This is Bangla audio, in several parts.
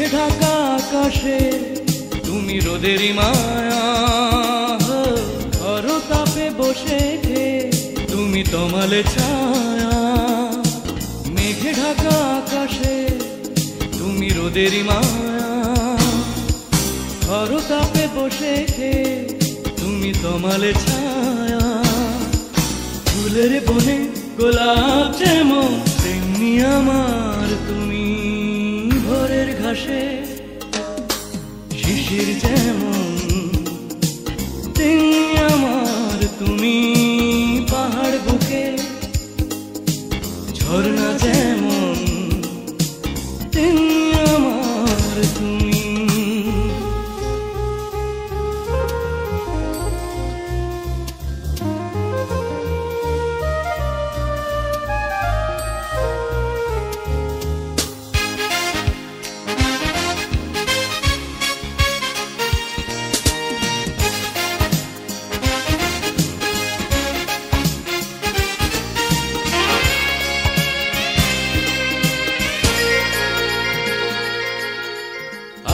মেঘে ঢাকা আকাশে তুমি রোদেরই মায়া, তাপে বসে তুমি তমালে ছায়া। মেঘে ঢাকা আকাশে তুমি রোদেরই মায়া, তাপে বসে তুমি তমালে ছায়া। ফুলের বনে গোলাপ যেমন তেমনি আমার তুমি, ভোরের ঘাসে শিশির যেমন তেমনি আমার তুমি, পাহাড় বুকে ঝর্ণা যেমন তেমনি আমার তুমি।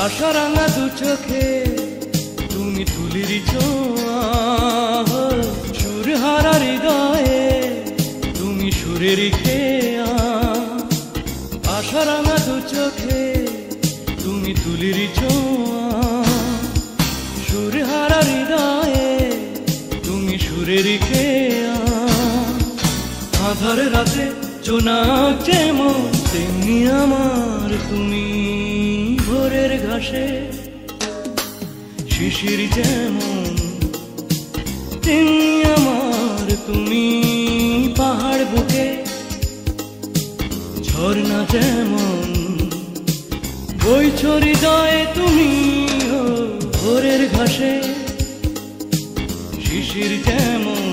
আশা রাঙা দু চোখে তুমি তুলির ছোঁয়া, সুর হারা হৃদয়ে তুমি সুরের খেয়া। আশা রাঙা দু চোখে তুমি তুলির ছোঁয়া, সুর হারা হৃদয়ে তুমি সুরের খেয়া। আধার রাতে জোনাক যেমন তেমনি আমার তুমি, ভোরের ঘাসে শিশির যেমন তেমনি আমার তুমি, পাহাড় বুকে ঝর্ণা যেমন বইছো হৃদয়ে তুমি। ভোরের ঘাসে শিশির যেমন